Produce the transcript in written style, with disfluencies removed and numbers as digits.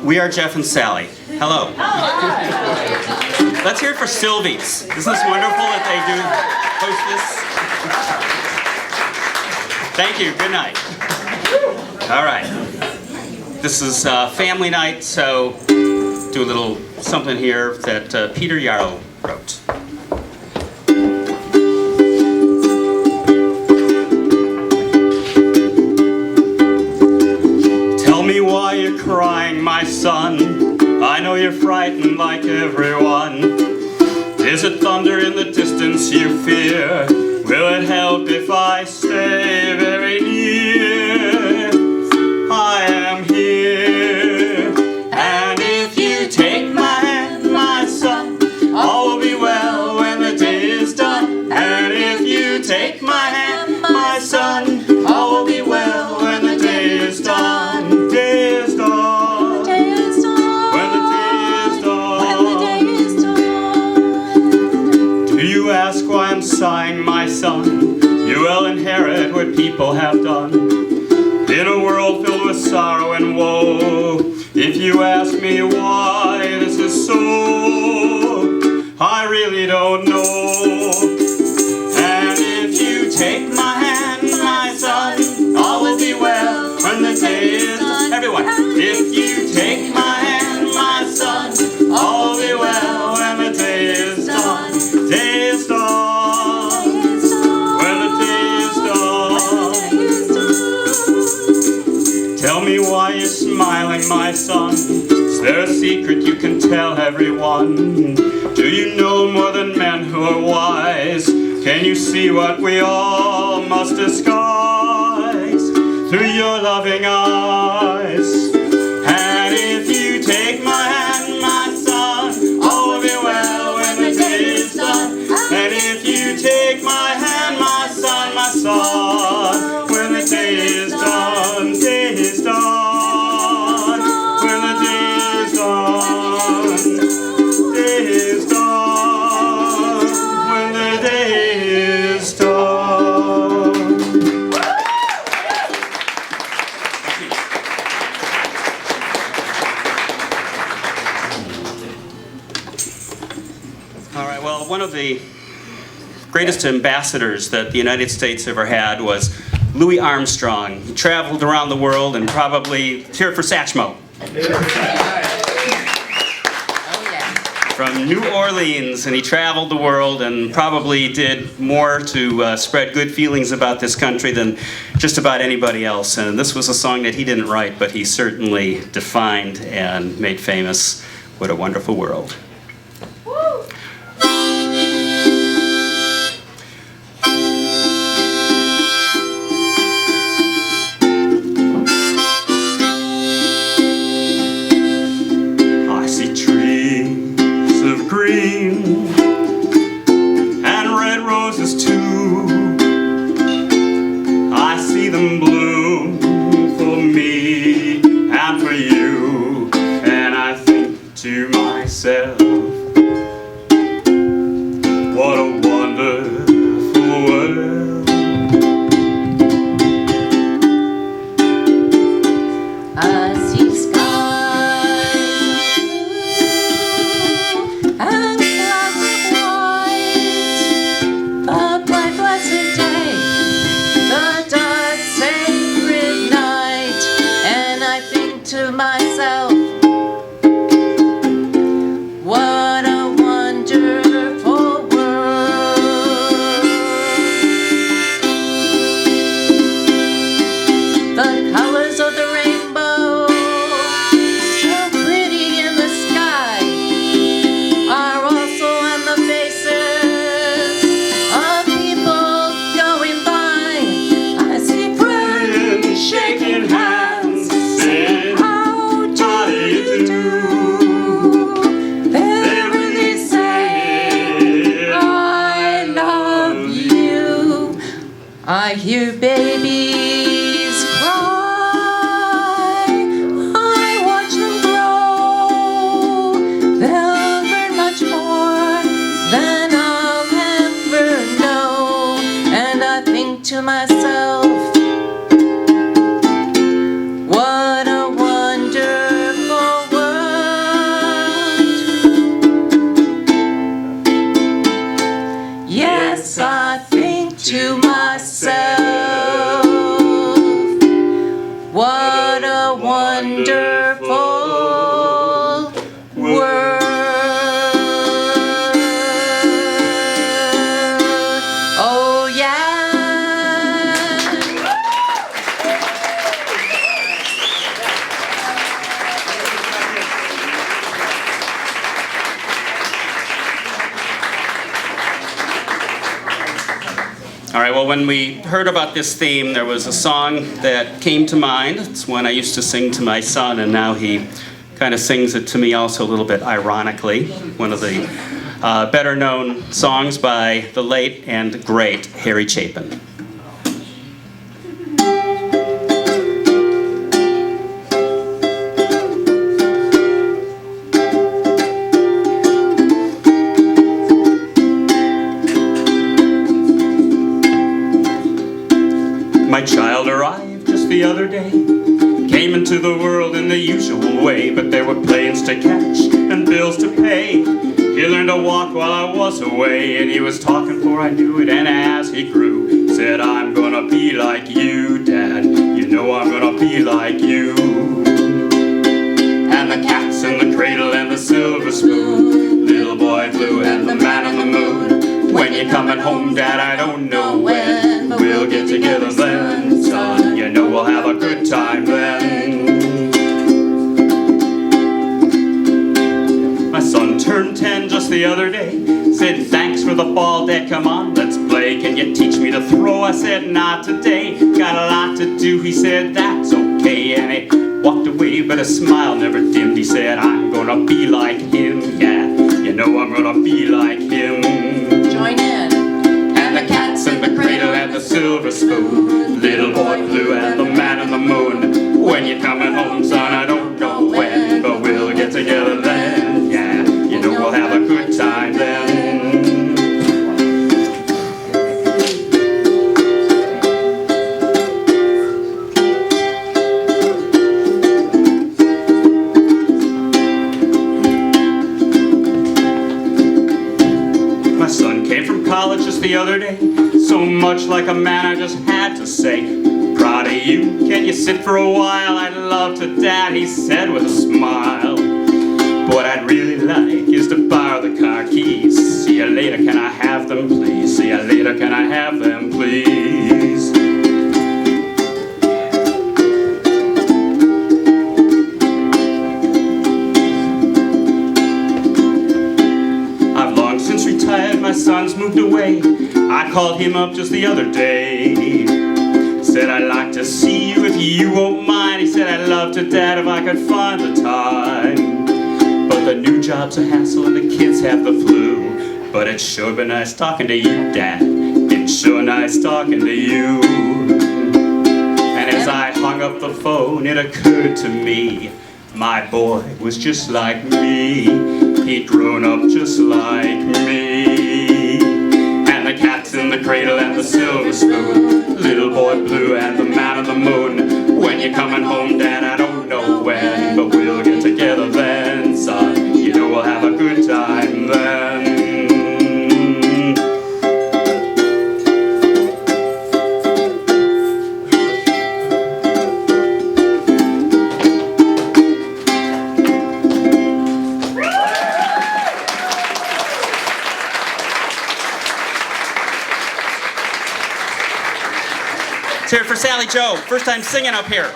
We are Jeff and Sally. Hello. Let's hear it for Sylvie's. Isn't this wonderful that they do host this? Thank you. Good night. All right. This is family night, so do a little something here that Peter Yarrow wrote. Tell me why you're crying, my son. I know you're frightened like everyone. Is it thunder in the distance you fear? Will it help if I stay very near? I am here. And if you take my hand, my son, all will be well when the day is done. And if you take my hand, my son, all will be well when the day is done. Day is done. Day is done. When the day is done. When the day is done. Do you ask why I'm sighing, my son? You will inherit what people have done. In a world filled with sorrow and woe, if you ask me why this is so, I really don't know. And if you take my hand, my son, all will be well when the day is done. Everyone, if you take my hand, my son, all will be well when the day is done. Day is done. When the day is done. Tell me why you're smiling, my son. Is there a secret you can tell everyone? Do you know more than men who are wise? Can you see what we all must disguise through your loving eyes? And if you take my hand, my son, all will be well when the day is done. And if you take my hand, my son, when the day is done, day is done. When the day is done, day is done. When the day is done. All right, well, one of the greatest ambassadors that the United States ever had was Louis Armstrong. He traveled around the world and probably, cheer it for Satchmo. From New Orleans, and he traveled the world and probably did more to spread good feelings about this country than just about anybody else. And this was a song that he didn't write, but he certainly defined and made famous. What a wonderful world. Green and red roses too. I see them bloom for me and for you, and I think to myself, All right, well, when we heard about this theme, there was a song that came to mind. It's one I used to sing to my son, and now he kind of sings it to me also a little bit ironically. One of the better-known songs by the late and great Harry Chapin. My child arrived just the other day, came into the world in the usual way, but there were planes to catch and bills to pay. He learned to walk while I was away, and he was talking before I knew it, and as he grew, said, I'm gonna be like you, Dad, you know I'm gonna be like you. And the cat's in the cradle and the silver spoon, little boy blue and the man on the moon. When you're coming home, Dad, I don't know when, but we'll get together then, son, you know we'll have a good time then. My son turned 10 just the other day, said thanks for the ball, Dad, come on, let's play. Can you teach me to throw? I said not today, got a lot to do. He said that's okay, and he walked away, but a smile never dimmed. He said I'm gonna be like him, yeah, you know I'm gonna be like him. Join in. And the cat's in the cradle and the silver spoon, little boy blue and the man on the moon. When you're coming home, son, I don't know when, but we'll get together then, yeah, you know we'll have a good time then. My son came from college just the other day, so much like a man I just had to say, proud of you, can you sit for a while? I'd love to, Dad, he said with a smile. What I'd really like is to borrow the car keys. See you later, can I have them, please? See you later, can I have them, please? I've long since retired, my son's moved away. I called him up just the other day, said I'd like to see you if you won't mind. He said I'd love to, Dad, if I could find the time, but the new job's a hassle and the kids have the flu. But it's sure been nice talking to you, Dad, it's sure nice talking to you. And as I hung up the phone, it occurred to me, my boy was just like me, he'd grown up just like me. And the cat's in the cradle and the silver spoon, little boy blue and the man on the moon. When you're coming home, Dad, I don't know when, but we'll get together then, son, you know we'll have a good time then. Let's hear it for Sally Joe, first time singing up here.